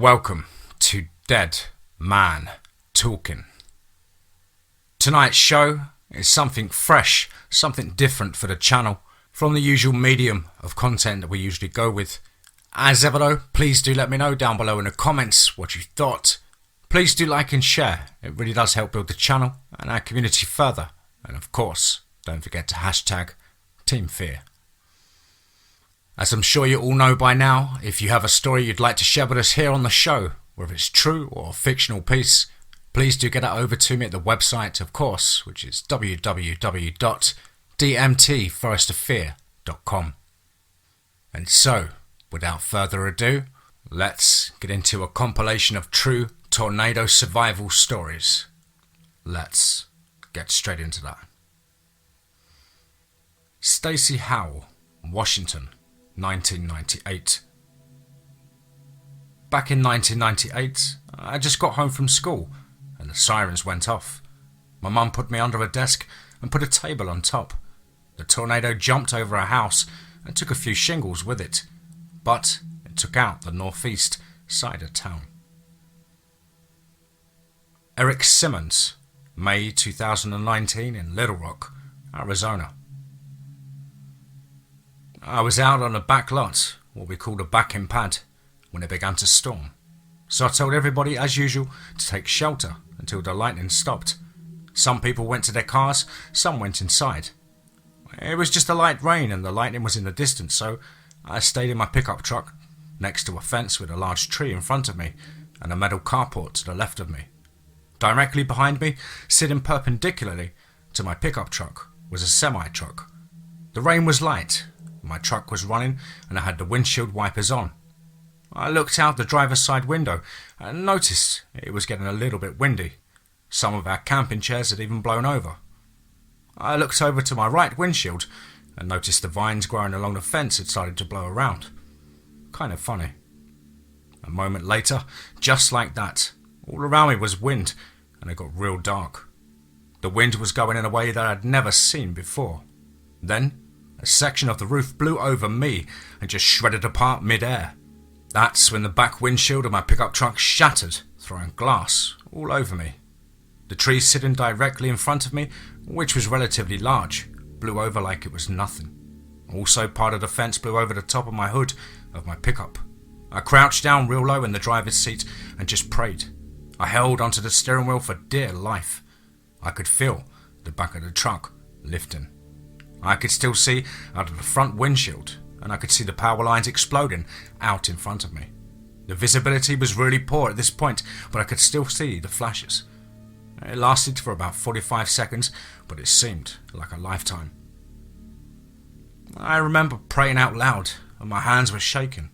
Welcome to Dead Man Talking. Tonight's show is something fresh, something different for the channel from the usual medium of content that we usually go with. As ever though, please do let me know down below in the comments what you thought. Please do like and share, it really does help build the channel and our community further. And of course, don't forget to hashtag TeamFEAR. As I'm sure you all know by now, if you have a story you'd like to share with us here on the show, whether it's true or a fictional piece, please do get it over to me at the website, of course, which is www.DMTForestofFear.com. And so, without further ado, let's get into a compilation of true tornado survival stories. Let's get straight into that. Stacy Washington, 1998. Back in 1998, I just got home from school and the sirens went off. My mum put me under a desk and put a table on top. The tornado jumped over a house and took a few shingles with it, but it took out the northeast side of town. Eric Simmons, May 2019 in Little Rock, Arizona. I was out on a back lot, what we called a backing pad, when it began to storm. So I told everybody, as usual, to take shelter until the lightning stopped. Some people went to their cars, some went inside. It was just a light rain and the lightning was in the distance, so I stayed in my pickup truck next to a fence with a large tree in front of me and a metal carport to the left of me. Directly behind me, sitting perpendicularly to my pickup truck, was a semi-truck. The rain was light. My truck was running and I had the windshield wipers on. I looked out the driver's side window and noticed it was getting a little bit windy. Some of our camping chairs had even blown over. I looked over to my right windshield and noticed the vines growing along the fence had started to blow around. Kind of funny. A moment later, just like that, all around me was wind and it got real dark. The wind was going in a way that I'd never seen before. Then, a section of the roof blew over me and just shredded apart mid-air. That's when the back windshield of my pickup truck shattered, throwing glass all over me. The tree sitting directly in front of me, which was relatively large, blew over like it was nothing. Also, part of the fence blew over the top of my hood of my pickup. I crouched down real low in the driver's seat and just prayed. I held onto the steering wheel for dear life. I could feel the back of the truck lifting. I could still see out of the front windshield, and I could see the power lines exploding out in front of me. The visibility was really poor at this point, but I could still see the flashes. It lasted for about 45 seconds, but it seemed like a lifetime. I remember praying out loud, and my hands were shaking.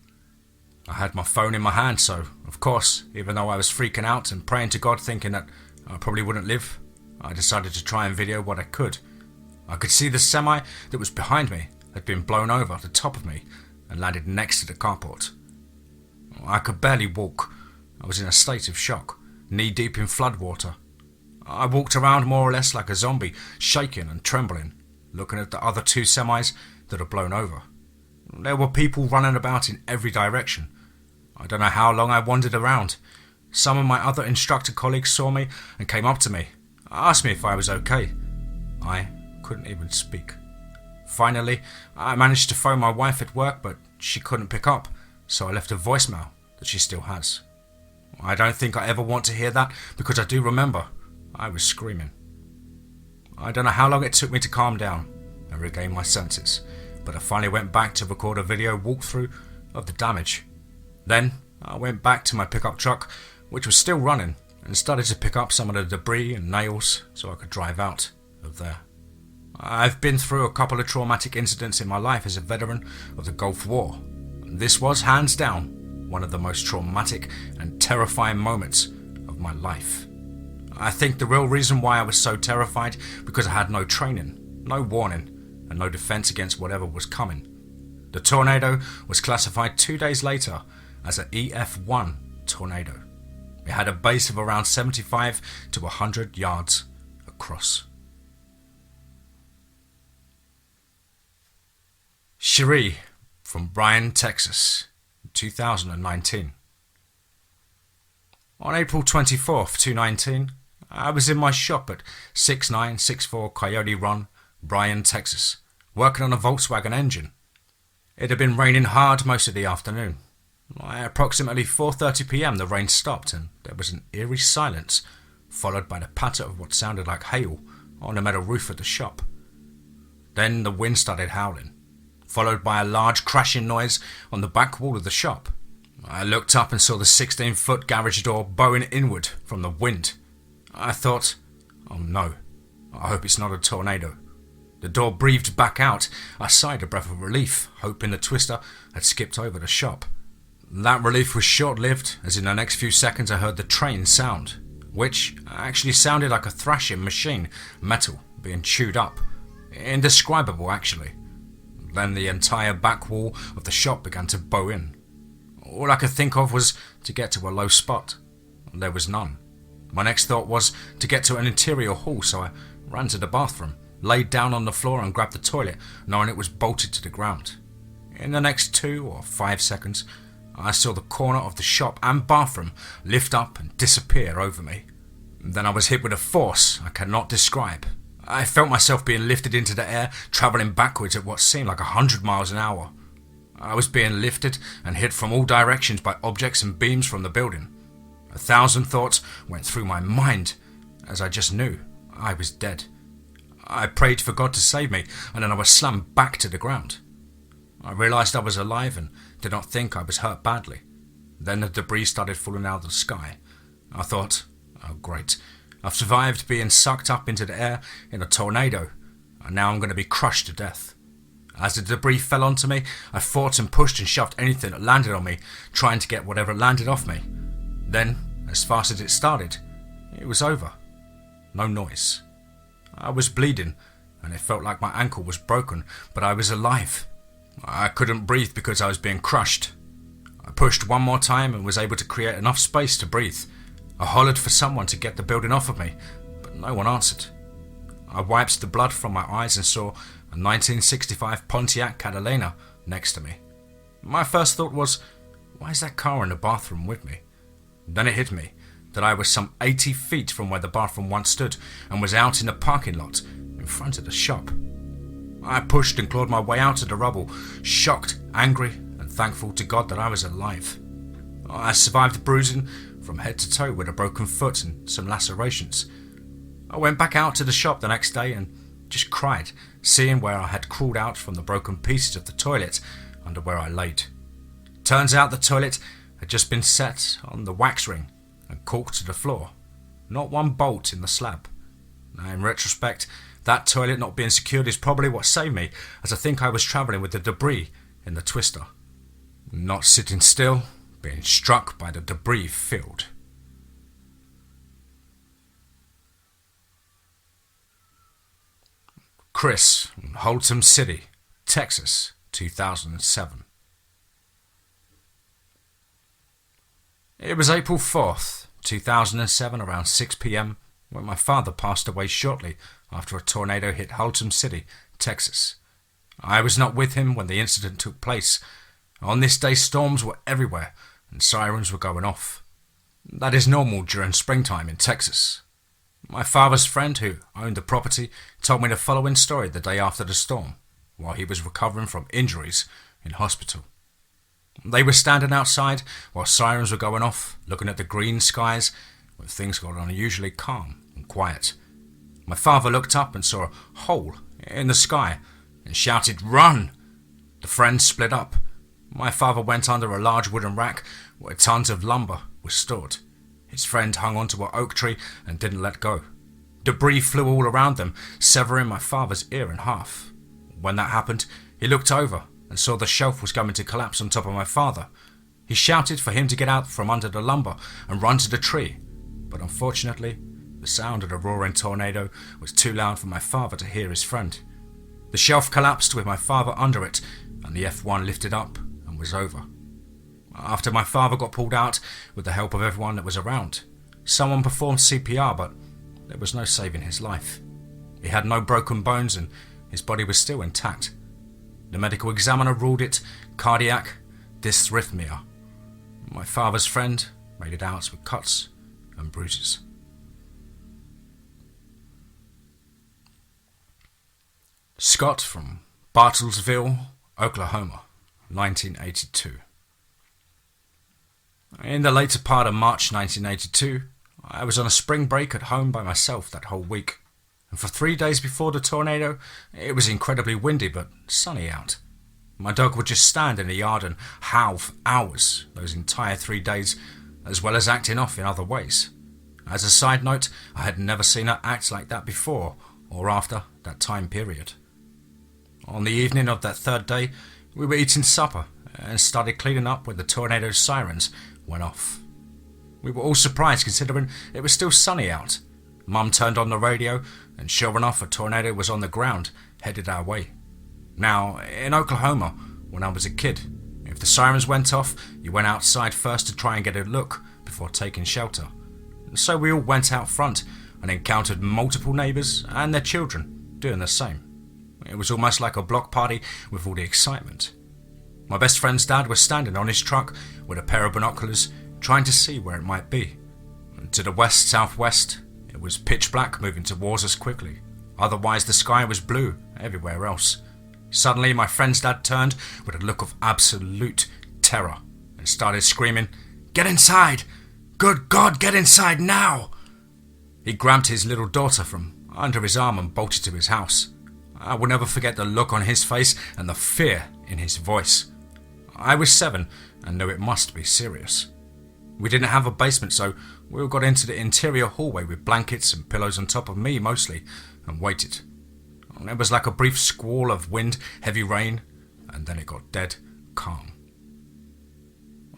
I had my phone in my hand, so, of course, even though I was freaking out and praying to God thinking that I probably wouldn't live, I decided to try and video what I could. I could see the semi that was behind me had been blown over the top of me and landed next to the carport. I could barely walk. I was in a state of shock, knee-deep in floodwater. I walked around more or less like a zombie, shaking and trembling, looking at the other two semis that had blown over. There were people running about in every direction. I don't know how long I wandered around. Some of my other instructor colleagues saw me and came up to me, asked me if I was okay. I couldn't even speak. Finally, I managed to phone my wife at work, but she couldn't pick up, so I left a voicemail that she still has. I don't think I ever want to hear that because I do remember I was screaming. I don't know how long it took me to calm down and regain my senses, but I finally went back to record a video walkthrough of the damage. Then I went back to my pickup truck, which was still running, and started to pick up some of the debris and nails so I could drive out of there. I've been through a couple of traumatic incidents in my life as a veteran of the Gulf War. This was, hands down, one of the most traumatic and terrifying moments of my life. I think the real reason why I was so terrified because I had no training, no warning, and no defense against whatever was coming. The tornado was classified 2 days later as an EF1 tornado. It had a base of around 75 to 100 yards across. Cherie from Bryan, Texas, 2019. On April 24th, 2019, I was in my shop at 6964 Coyote Run, Bryan, Texas, working on a Volkswagen engine. It had been raining hard most of the afternoon. At approximately 4:30 p.m. the rain stopped and there was an eerie silence, followed by the patter of what sounded like hail on the metal roof of the shop. Then the wind started howling, followed by a large crashing noise on the back wall of the shop. I looked up and saw the 16-foot garage door bowing inward from the wind. I thought, oh no, I hope it's not a tornado. The door breathed back out. I sighed a breath of relief, hoping the twister had skipped over the shop. That relief was short-lived, as in the next few seconds I heard the train sound, which actually sounded like a thrashing machine, metal being chewed up. Indescribable, actually. Then the entire back wall of the shop began to bow in. All I could think of was to get to a low spot. There was none. My next thought was to get to an interior hall, so I ran to the bathroom, laid down on the floor and grabbed the toilet, knowing it was bolted to the ground. In the next 2 or 5 seconds, I saw the corner of the shop and bathroom lift up and disappear over me. Then I was hit with a force I cannot describe. I felt myself being lifted into the air, travelling backwards at what seemed like 100 miles an hour. I was being lifted and hit from all directions by objects and beams from the building. 1,000 thoughts went through my mind, as I just knew I was dead. I prayed for God to save me, and then I was slammed back to the ground. I realised I was alive and did not think I was hurt badly. Then the debris started falling out of the sky. I thought, oh great, I've survived being sucked up into the air in a tornado, and now I'm going to be crushed to death. As the debris fell onto me, I fought and pushed and shoved anything that landed on me, trying to get whatever landed off me. Then, as fast as it started, it was over. No noise. I was bleeding, and it felt like my ankle was broken, but I was alive. I couldn't breathe because I was being crushed. I pushed one more time and was able to create enough space to breathe. I hollered for someone to get the building off of me, but no one answered. I wiped the blood from my eyes and saw a 1965 Pontiac Catalina next to me. My first thought was, why is that car in the bathroom with me? Then it hit me that I was some 80 feet from where the bathroom once stood and was out in the parking lot in front of the shop. I pushed and clawed my way out of the rubble, shocked, angry, and thankful to God that I was alive. I survived bruising from head to toe with a broken foot and some lacerations. I went back out to the shop the next day and just cried, seeing where I had crawled out from the broken pieces of the toilet under where I laid. Turns out the toilet had just been set on the wax ring and corked to the floor, not one bolt in the slab. Now, in retrospect, that toilet not being secured is probably what saved me, as I think I was travelling with the debris in the twister. Not sitting still, being struck by the debris field. Chris, Holtom City, Texas, 2007. It was April 4th, 2007, around 6 p.m, when my father passed away shortly after a tornado hit Holtom City, Texas. I was not with him when the incident took place. On this day, storms were everywhere and sirens were going off. That is normal during springtime in Texas. My father's friend, who owned the property, told me the following story the day after the storm, while he was recovering from injuries in hospital. They were standing outside while sirens were going off, looking at the green skies, when things got unusually calm and quiet. My father looked up and saw a hole in the sky and shouted, "Run!" The friends split up. My father went under a large wooden rack where tons of lumber was stored. His friend hung onto an oak tree and didn't let go. Debris flew all around them, severing my father's ear in half. When that happened, he looked over and saw the shelf was going to collapse on top of my father. He shouted for him to get out from under the lumber and run to the tree, but unfortunately, the sound of the roaring tornado was too loud for my father to hear his friend. The shelf collapsed with my father under it, and the F1 lifted up and was over. After my father got pulled out with the help of everyone that was around, someone performed CPR, but there was no saving his life. He had no broken bones and his body was still intact. The medical examiner ruled it cardiac dysrhythmia. My father's friend made it out with cuts and bruises. Scott from Bartlesville, Oklahoma, 1982. In the later part of March 1982, I was on a spring break at home by myself that whole week. And for 3 days before the tornado, it was incredibly windy but sunny out. My dog would just stand in the yard and howl for hours those entire 3 days, as well as acting off in other ways. As a side note, I had never seen her act like that before or after that time period. On the evening of that third day, we were eating supper and started cleaning up when the tornado sirens went off. We were all surprised considering it was still sunny out. Mum turned on the radio and sure enough a tornado was on the ground headed our way. Now, in Oklahoma, when I was a kid, if the sirens went off, you went outside first to try and get a look before taking shelter. So we all went out front and encountered multiple neighbours and their children doing the same. It was almost like a block party with all the excitement. My best friend's dad was standing on his truck with a pair of binoculars trying to see where it might be. And to the west-southwest, it was pitch black moving towards us quickly. Otherwise the sky was blue everywhere else. Suddenly my friend's dad turned with a look of absolute terror and started screaming, "Get inside! Good God, get inside now!" He grabbed his little daughter from under his arm and bolted to his house. I will never forget the look on his face and the fear in his voice. I was 7 and knew it must be serious. We didn't have a basement, so we all got into the interior hallway with blankets and pillows on top of me mostly and waited. There was like a brief squall of wind, heavy rain, and then it got dead calm.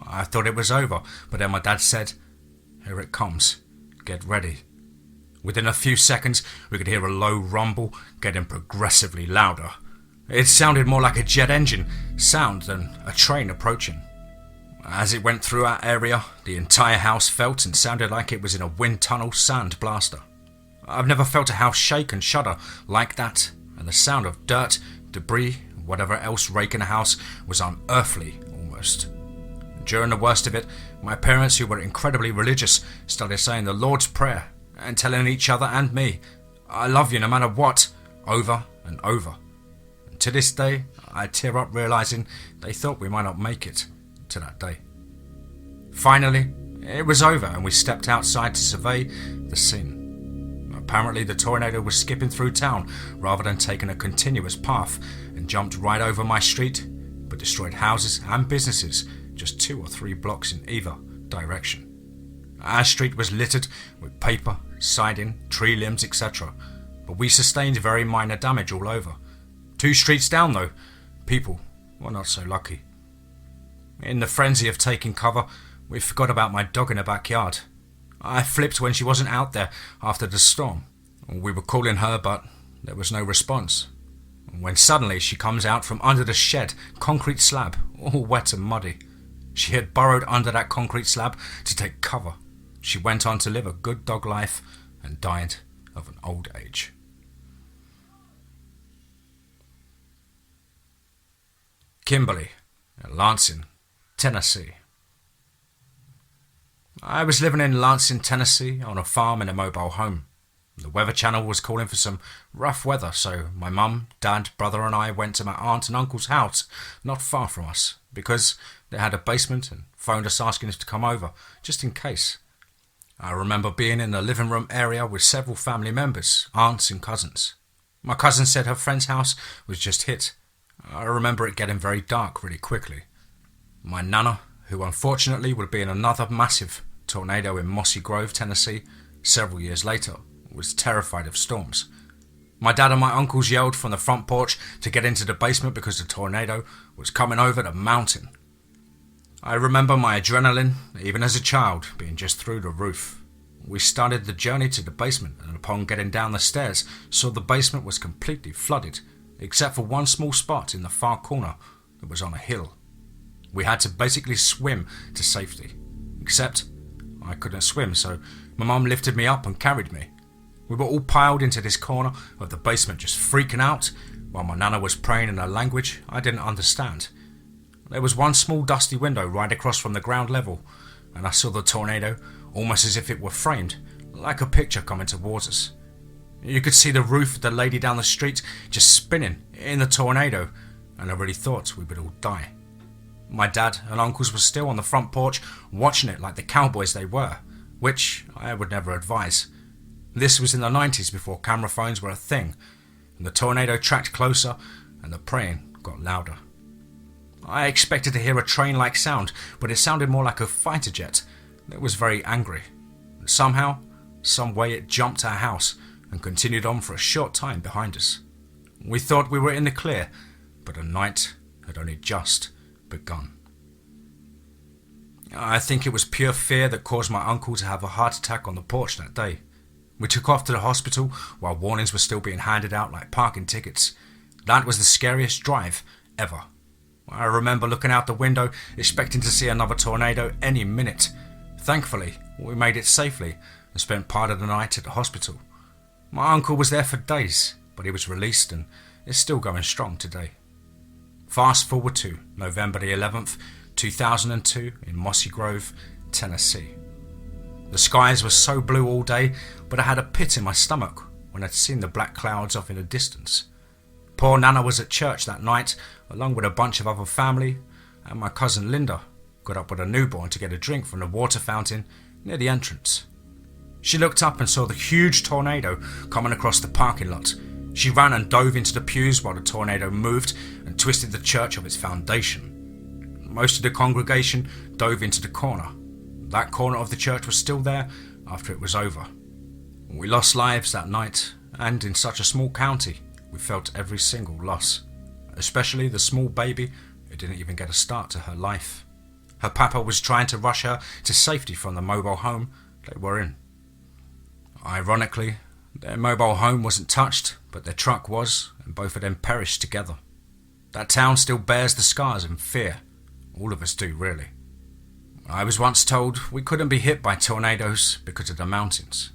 I thought it was over, but then my dad said, "Here it comes, get ready." Within a few seconds, we could hear a low rumble getting progressively louder. It sounded more like a jet engine sound than a train approaching. As it went through our area, the entire house felt and sounded like it was in a wind tunnel sand blaster. I've never felt a house shake and shudder like that, and the sound of dirt, debris, whatever else raking a house was unearthly almost. During the worst of it, my parents, who were incredibly religious, started saying the Lord's Prayer and telling each other and me, "I love you no matter what," over and over. And to this day, I tear up realizing they thought we might not make it to that day. Finally, it was over and we stepped outside to survey the scene. Apparently the tornado was skipping through town rather than taking a continuous path and jumped right over my street, but destroyed houses and businesses just 2 or 3 blocks in either direction. Our street was littered with paper, siding, tree limbs, etc., but we sustained very minor damage all over. 2 streets down though, people were not so lucky. In the frenzy of taking cover, we forgot about my dog in the backyard. I flipped when she wasn't out there after the storm. We were calling her, but there was no response. When suddenly she comes out from under the shed, concrete slab, all wet and muddy. She had burrowed under that concrete slab to take cover. She went on to live a good dog life and died of an old age. Kimberly, Lansing, Tennessee. I was living in Lansing, Tennessee on a farm in a mobile home. The Weather Channel was calling for some rough weather, so my mum, dad, brother and I went to my aunt and uncle's house not far from us because they had a basement and phoned us asking us to come over, just in case. I remember being in the living room area with several family members, aunts and cousins. My cousin said her friend's house was just hit. I remember it getting very dark really quickly. My nana, who unfortunately would be in another massive tornado in Mossy Grove, Tennessee, several years later, was terrified of storms. My dad and my uncles yelled from the front porch to get into the basement because the tornado was coming over the mountain. I remember my adrenaline, even as a child, being just through the roof. We started the journey to the basement and upon getting down the stairs, saw the basement was completely flooded, except for one small spot in the far corner that was on a hill. We had to basically swim to safety, except I couldn't swim, so my mum lifted me up and carried me. We were all piled into this corner of the basement just freaking out while my nana was praying in a language I didn't understand. There was one small dusty window right across from the ground level, and I saw the tornado almost as if it were framed, like a picture coming towards us. You could see the roof of the lady down the street just spinning in the tornado, and I really thought we would all die. My dad and uncles were still on the front porch watching it like the cowboys they were, which I would never advise. This was in the 90s before camera phones were a thing, and the tornado tracked closer and the praying got louder. I expected to hear a train-like sound, but it sounded more like a fighter jet that was very angry. And somehow, some way it jumped our house and continued on for a short time behind us. We thought we were in the clear, but the night had only just begun. I think it was pure fear that caused my uncle to have a heart attack on the porch that day. We took off to the hospital while warnings were still being handed out like parking tickets. That was the scariest drive ever. I remember looking out the window, expecting to see another tornado any minute. Thankfully, we made it safely and spent part of the night at the hospital. My uncle was there for days, but he was released and is still going strong today. Fast forward to November the 11th, 2002 in Mossy Grove, Tennessee. The skies were so blue all day, but I had a pit in my stomach when I'd seen the black clouds off in the distance. Poor Nana was at church that night, along with a bunch of other family, and my cousin Linda got up with a newborn to get a drink from the water fountain near the entrance. She looked up and saw the huge tornado coming across the parking lot. She ran and dove into the pews while the tornado moved and twisted the church of its foundation. Most of the congregation dove into the corner. That corner of the church was still there after it was over. We lost lives that night, and in such a small county, we felt every single loss, especially the small baby who didn't even get a start to her life. Her papa was trying to rush her to safety from the mobile home they were in. Ironically, their mobile home wasn't touched, but their truck was, and both of them perished together. That town still bears the scars and fear. All of us do, really. I was once told we couldn't be hit by tornadoes because of the mountains.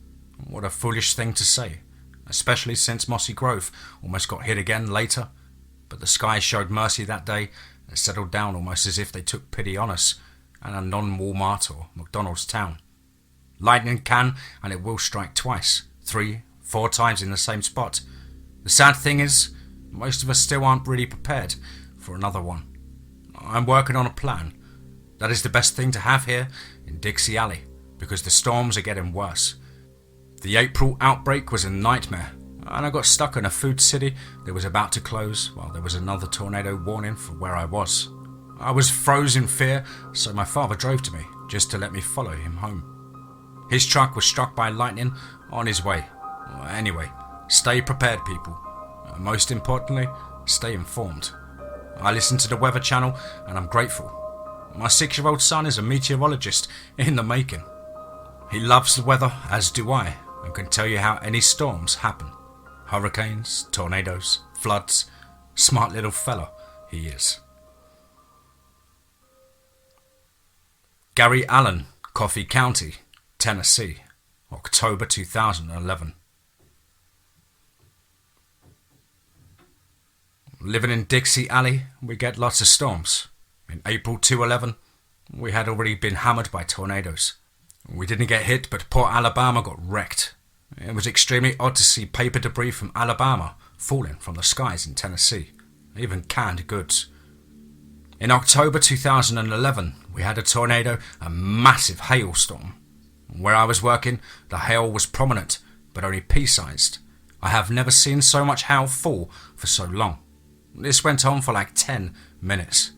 What a foolish thing to say, especially since Mossy Grove almost got hit again later. But the skies showed mercy that day and settled down almost as if they took pity on us and a non-Walmart or McDonald's town. Lightning can and it will strike twice, 3, 4 times in the same spot. The sad thing is, most of us still aren't really prepared for another one. I'm working on a plan. That is the best thing to have here in Dixie Alley, because the storms are getting worse. The April outbreak was a nightmare, and I got stuck in a food city that was about to close while there was another tornado warning for where I was. I was frozen in fear, so my father drove to me just to let me follow him home. His truck was struck by lightning on his way. Anyway, stay prepared, people. Most importantly, stay informed. I listen to the Weather Channel and I'm grateful. My 6-year-old son is a meteorologist in the making. He loves the weather, as do I, and can tell you how any storms happen. Hurricanes, tornadoes, floods. Smart little fella he is. Gary Allen, Coffee County, Tennessee, October 2011. Living in Dixie Alley, we get lots of storms. In April 2011, we had already been hammered by tornadoes. We didn't get hit, but Port Alabama got wrecked. It was extremely odd to see paper debris from Alabama falling from the skies in Tennessee, even canned goods. In October 2011, we had a tornado, a massive hailstorm. Where I was working, the hail was prominent, but only pea-sized. I have never seen so much hail fall for so long. This went on for like 10 minutes.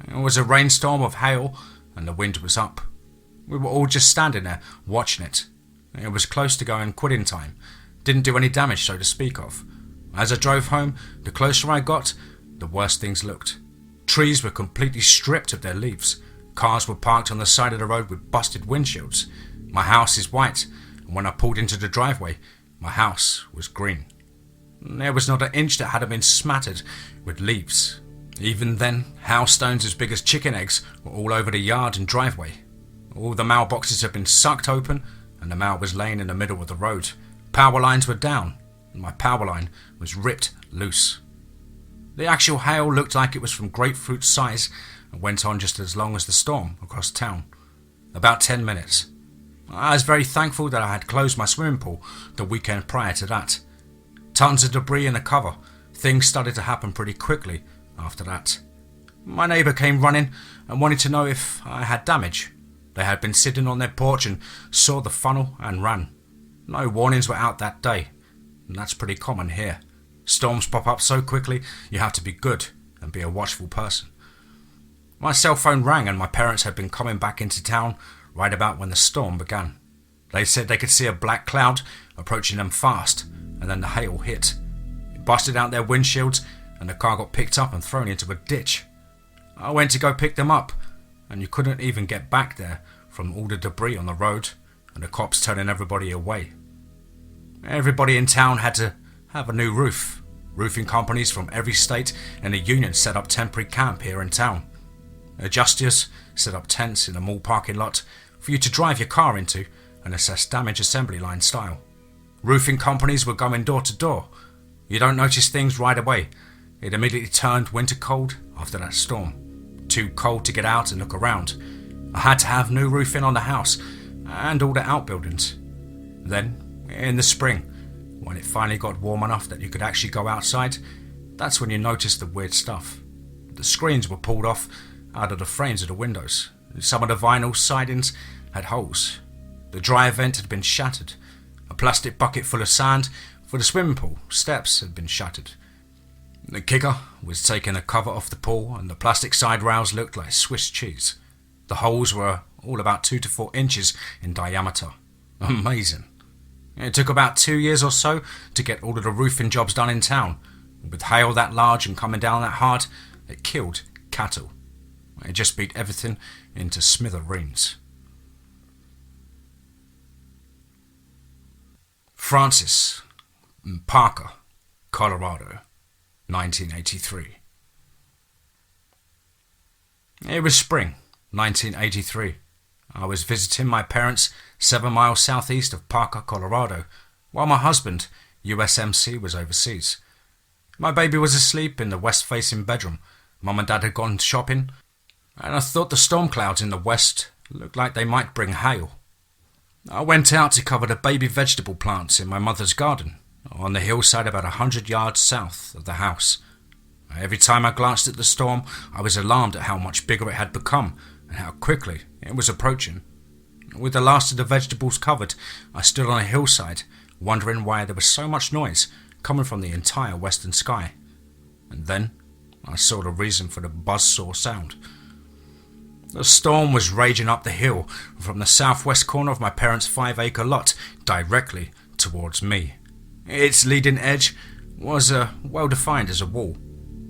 It was a rainstorm of hail, and the wind was up. We were all just standing there, watching it. It was close to going quitting time. Didn't do any damage, so to speak of. As I drove home, the closer I got, the worse things looked. Trees were completely stripped of their leaves. Cars were parked on the side of the road with busted windshields. My house is white, and when I pulled into the driveway, my house was green. There was not an inch that hadn't been smattered with leaves. Even then, hailstones as big as chicken eggs were all over the yard and driveway. All the mailboxes had been sucked open, and the mail was laying in the middle of the road. Power lines were down, and my power line was ripped loose. The actual hail looked like it was from grapefruit size and went on just as long as the storm across town. About 10 minutes. I was very thankful that I had closed my swimming pool the weekend prior to that. Tons of debris in the cover. Things started to happen pretty quickly after that. My neighbour came running and wanted to know if I had damage. They had been sitting on their porch and saw the funnel and ran. No warnings were out that day, and that's pretty common here. Storms pop up so quickly you have to be good and be a watchful person. My cell phone rang and my parents had been coming back into town right about when the storm began. They said they could see a black cloud approaching them fast, and then the hail hit. It busted out their windshields and the car got picked up and thrown into a ditch. I went to go pick them up, and you couldn't even get back there from all the debris on the road and the cops turning everybody away. Everybody in town had to have a new roof. Roofing companies from every state and the union set up temporary camp here in town. Adjusters set up tents in a mall parking lot for you to drive your car into and assess damage assembly line style. Roofing companies were going door to door. You don't notice things right away. It immediately turned winter cold after that storm. Too cold to get out and look around. I had to have new roofing on the house and all the outbuildings. Then, in the spring, when it finally got warm enough that you could actually go outside, that's when you noticed the weird stuff. The screens were pulled off out of the frames of the windows. Some of the vinyl sidings had holes. The dry vent had been shattered. A plastic bucket full of sand for the swimming pool steps had been shattered. The kicker was taking the cover off the pool and the plastic side rails looked like Swiss cheese. The holes were all about 2 to 4 inches in diameter. Amazing. It took about 2 years or so to get all of the roofing jobs done in town. With hail that large and coming down that hard, it killed cattle. It just beat everything into smithereens. Francis, Parker, Colorado, 1983. It was spring, 1983. I was visiting my parents 7 miles southeast of Parker, Colorado, while my husband, USMC, was overseas. My baby was asleep in the west-facing bedroom. Mum and Dad had gone shopping, and I thought the storm clouds in the west looked like they might bring hail. I went out to cover the baby vegetable plants in my mother's garden, on the hillside about 100 yards south of the house. Every time I glanced at the storm, I was alarmed at how much bigger it had become and how quickly it was approaching. With the last of the vegetables covered, I stood on a hillside, wondering why there was so much noise coming from the entire western sky. And then I saw the reason for the buzzsaw sound. The storm was raging up the hill from the southwest corner of my parents' 5-acre lot directly towards me. Its leading edge was well defined as a wall.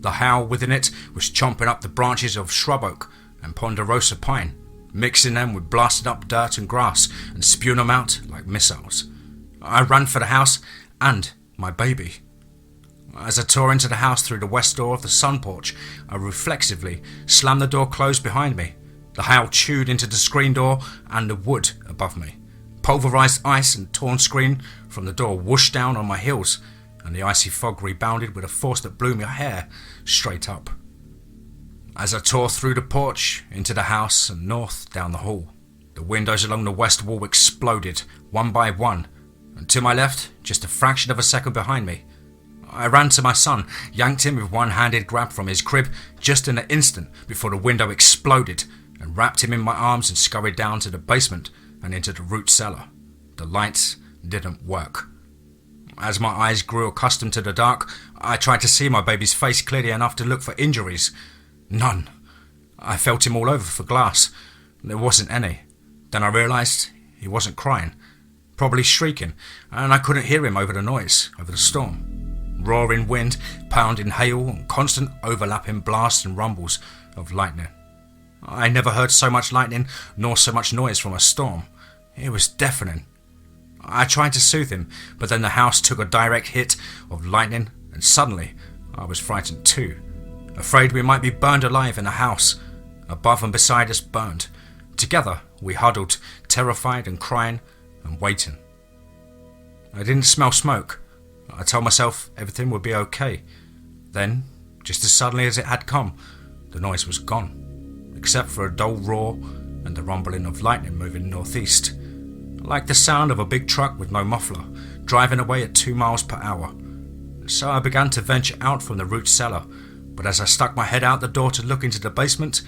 The howl within it was chomping up the branches of shrub oak and ponderosa pine, mixing them with blasted up dirt and grass and spewing them out like missiles. I ran for the house and my baby. As I tore into the house through the west door of the sun porch, I reflexively slammed the door closed behind me. The hail chewed into the screen door and the wood above me. Pulverized ice and torn screen from the door whooshed down on my heels, and the icy fog rebounded with a force that blew my hair straight up. As I tore through the porch, into the house and north down the hall, the windows along the west wall exploded, one by one, and to my left, just a fraction of a second behind me, I ran to my son, yanked him with one-handed grab from his crib just in an instant before the window exploded, and wrapped him in my arms and scurried down to the basement and into the root cellar. The lights didn't work. As my eyes grew accustomed to the dark, I tried to see my baby's face clearly enough to look for injuries. None. I felt him all over for glass. There wasn't any. Then I realised he wasn't crying, probably shrieking, and I couldn't hear him over the noise, over the storm. Roaring wind, pounding hail, and constant overlapping blasts and rumbles of lightning. I never heard so much lightning nor so much noise from a storm. It was deafening. I tried to soothe him, but then the house took a direct hit of lightning, and suddenly I was frightened too, afraid we might be burned alive in the house. Above and beside us burned. Together we huddled, terrified and crying and waiting. I didn't smell smoke. I told myself everything would be okay. Then, just as suddenly as it had come, the noise was gone, except for a dull roar and the rumbling of lightning moving northeast, like the sound of a big truck with no muffler, driving away at 2 miles per hour. So I began to venture out from the root cellar, but as I stuck my head out the door to look into the basement,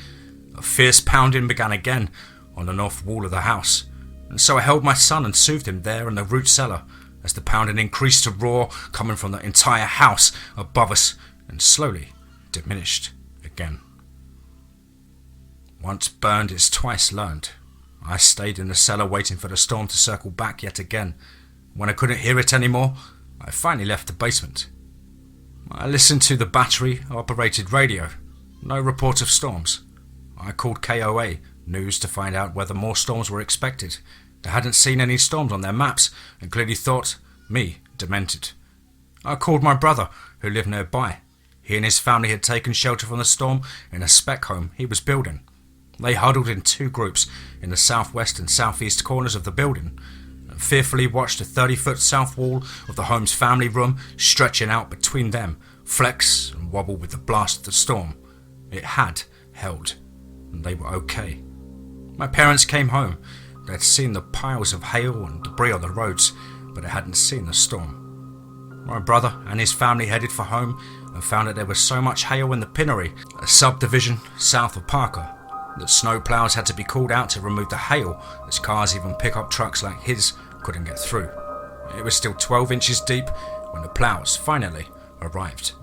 a fierce pounding began again on the north wall of the house, and so I held my son and soothed him there in the root cellar as the pounding increased to roar coming from the entire house above us and slowly diminished again. Once burned is twice learned. I stayed in the cellar waiting for the storm to circle back yet again. When I couldn't hear it anymore, I finally left the basement. I listened to the battery-operated radio. No report of storms. I called KOA News to find out whether more storms were expected. They hadn't seen any storms on their maps and clearly thought me demented. I called my brother, who lived nearby. He and his family had taken shelter from the storm in a spec home he was building. They huddled in 2 groups in the southwest and southeast corners of the building, and fearfully watched the 30-foot south wall of the home's family room stretching out between them, flex and wobble with the blast of the storm. It had held, and they were okay. My parents came home. They'd seen the piles of hail and debris on the roads, but they hadn't seen the storm. My brother and his family headed for home and found that there was so much hail in the Pinnery, a subdivision south of Parker, that snowplows had to be called out to remove the hail, as cars, even pickup trucks like his, couldn't get through. It was still 12 inches deep when the plows finally arrived.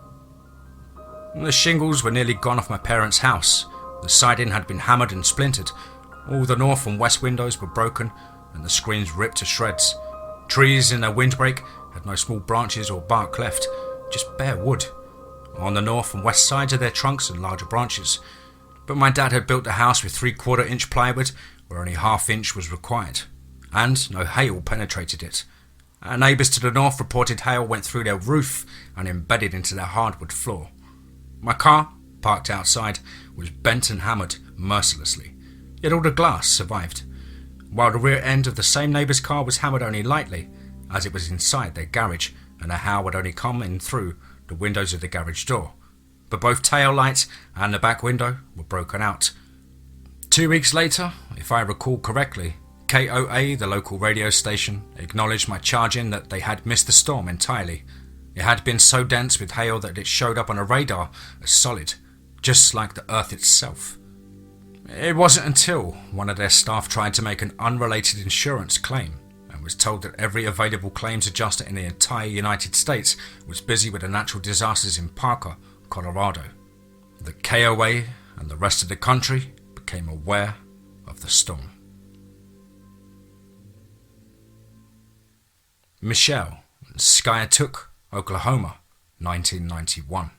The shingles were nearly gone off my parents' house. The siding had been hammered and splintered. All the north and west windows were broken and the screens ripped to shreds. Trees in their windbreak had no small branches or bark left, just bare wood. On the north and west sides of their trunks and larger branches. But my dad had built the house with 3/4 inch plywood where only 1/2 inch was required, and no hail penetrated it. Our neighbours to the north reported hail went through their roof and embedded into their hardwood floor. My car, parked outside, was bent and hammered mercilessly, yet all the glass survived, while the rear end of the same neighbour's car was hammered only lightly, as it was inside their garage and the hail would only come in through the windows of the garage door. But both tail lights and the back window were broken out. 2 weeks later, if I recall correctly, KOA, the local radio station, acknowledged my charge-in that they had missed the storm entirely. It had been so dense with hail that it showed up on a radar as solid, just like the Earth itself. It wasn't until one of their staff tried to make an unrelated insurance claim and was told that every available claims adjuster in the entire United States was busy with the natural disasters in Parker, Colorado. The KOA and the rest of the country became aware of the storm. Michelle, Skiatook, Oklahoma, 1991.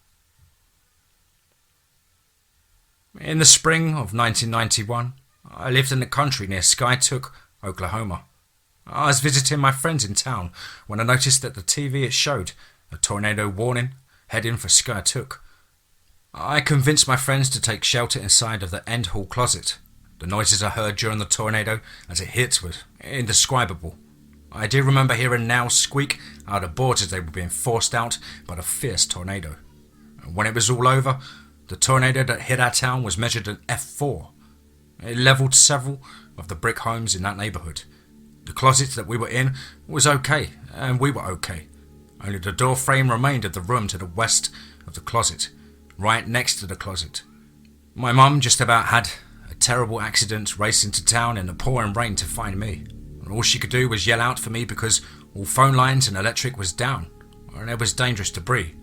In the spring of 1991, I lived in the country near Skiatook, Oklahoma. I was visiting my friends in town when I noticed that the TV it showed a tornado warning heading for Skiatook. I convinced my friends to take shelter inside of the end hall closet. The noises I heard during the tornado as it hit was indescribable. I do remember hearing nails squeak out of boards as they were being forced out by the fierce tornado. And when it was all over, the tornado that hit our town was measured an F4. It leveled several of the brick homes in that neighborhood. The closet that we were in was okay, and we were okay. Only the door frame remained of the room to the west of the closet, right next to the closet. My mum just about had a terrible accident racing to town in the pouring rain to find me. And all she could do was yell out for me because all phone lines and electric was down, and there was dangerous debris.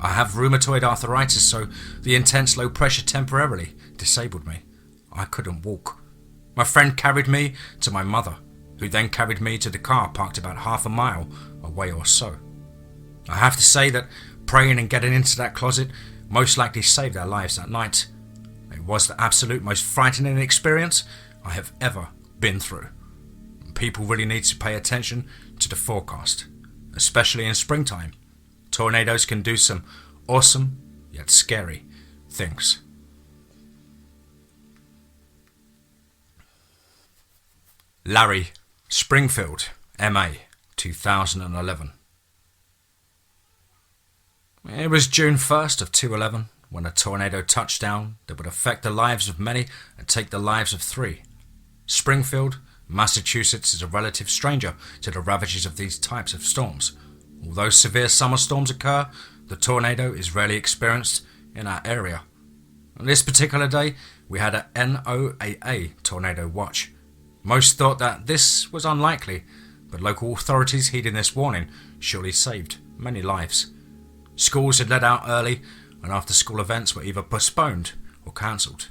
I have rheumatoid arthritis, so the intense low pressure temporarily disabled me. I couldn't walk. My friend carried me to my mother, who then carried me to the car parked about 1/2 mile away or so. I have to say that praying and getting into that closet most likely saved our lives that night. It was the absolute most frightening experience I have ever been through. People really need to pay attention to the forecast, especially in springtime. Tornadoes can do some awesome yet scary things. Larry, Springfield, MA, 2011. It was June 1st of 2011 when a tornado touched down that would affect the lives of many and take the lives of 3. Springfield, Massachusetts is a relative stranger to the ravages of these types of storms. Although severe summer storms occur, the tornado is rarely experienced in our area. On this particular day, we had a NOAA tornado watch. Most thought that this was unlikely, but local authorities heeding this warning surely saved many lives. Schools had let out early, and after-school events were either postponed or cancelled.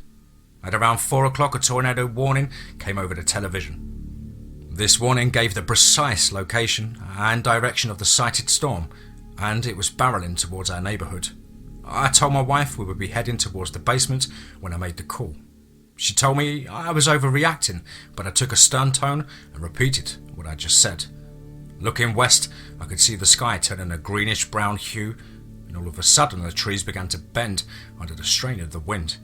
At around 4 o'clock, a tornado warning came over the television. This warning gave the precise location and direction of the sighted storm, and it was barreling towards our neighbourhood. I told my wife we would be heading towards the basement when I made the call. She told me I was overreacting, but I took a stern tone and repeated what I just said. Looking west, I could see the sky turning a greenish-brown hue, and all of a sudden the trees began to bend under the strain of the wind.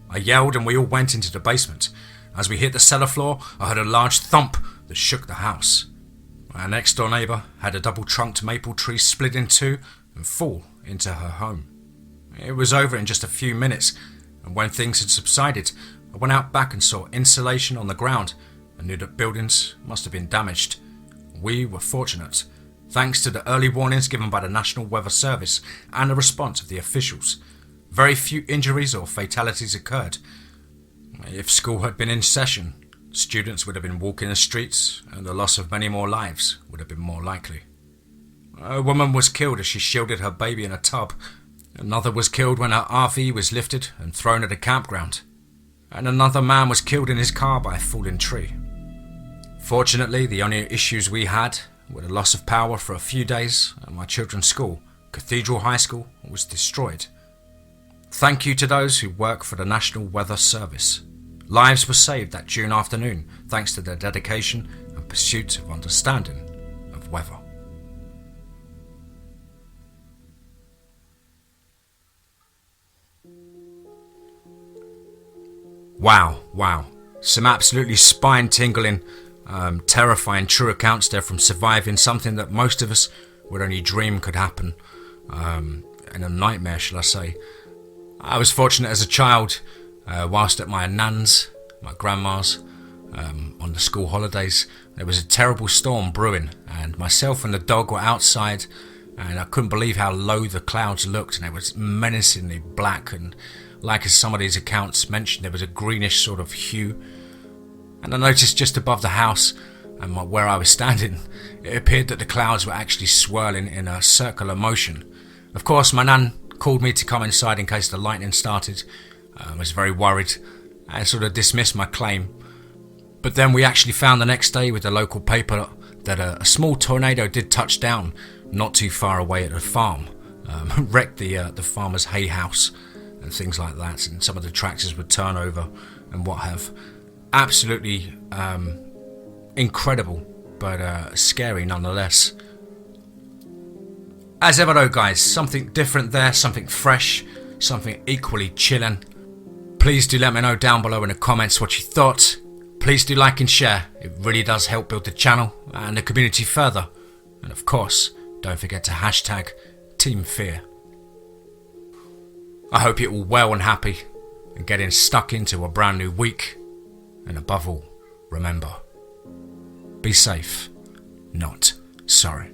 I yelled and we all went into the basement. As we hit the cellar floor, I heard a large thump that shook the house. Our next-door neighbour had a double-trunked maple tree split in two and fall into her home. It was over in just a few minutes, and when things had subsided, I went out back and saw insulation on the ground and knew that buildings must have been damaged. We were fortunate, thanks to the early warnings given by the National Weather Service and the response of the officials. Very few injuries or fatalities occurred. If school had been in session, students would have been walking the streets and the loss of many more lives would have been more likely. A woman was killed as she shielded her baby in a tub. Another was killed when her RV was lifted and thrown at a campground. And another man was killed in his car by a falling tree. Fortunately, the only issues we had were the loss of power for a few days and my children's school, Cathedral High School, was destroyed. Thank you to those who work for the National Weather Service. Lives were saved that June afternoon thanks to their dedication and pursuit of understanding of weather. Wow. Some absolutely spine-tingling, terrifying true accounts there from surviving something that most of us would only dream could happen. In a nightmare, shall I say. I was fortunate as a child, whilst at my nan's, my grandma's, on the school holidays, there was a terrible storm brewing, and myself and the dog were outside, and I couldn't believe how low the clouds looked, and it was menacingly black, and like as some of these accounts mentioned, there was a greenish sort of hue. And I noticed just above the house and where I was standing, it appeared that the clouds were actually swirling in a circular motion. Of course, my nan called me to come inside in case the lightning started. I was very worried and sort of dismissed my claim. But then we actually found the next day with the local paper that a small tornado did touch down not too far away at a farm, wrecked the farmer's hay house and things like that, and some of the tractors would turn over and what have. Absolutely incredible, but scary nonetheless. As ever though guys, something different there, something fresh, something equally chilling. Please do let me know down below in the comments what you thought. Please do like and share, it really does help build the channel and the community further. And of course, don't forget to hashtag TeamFEAR. I hope you're all well and happy and getting stuck into a brand new week. And above all, remember, be safe, not sorry.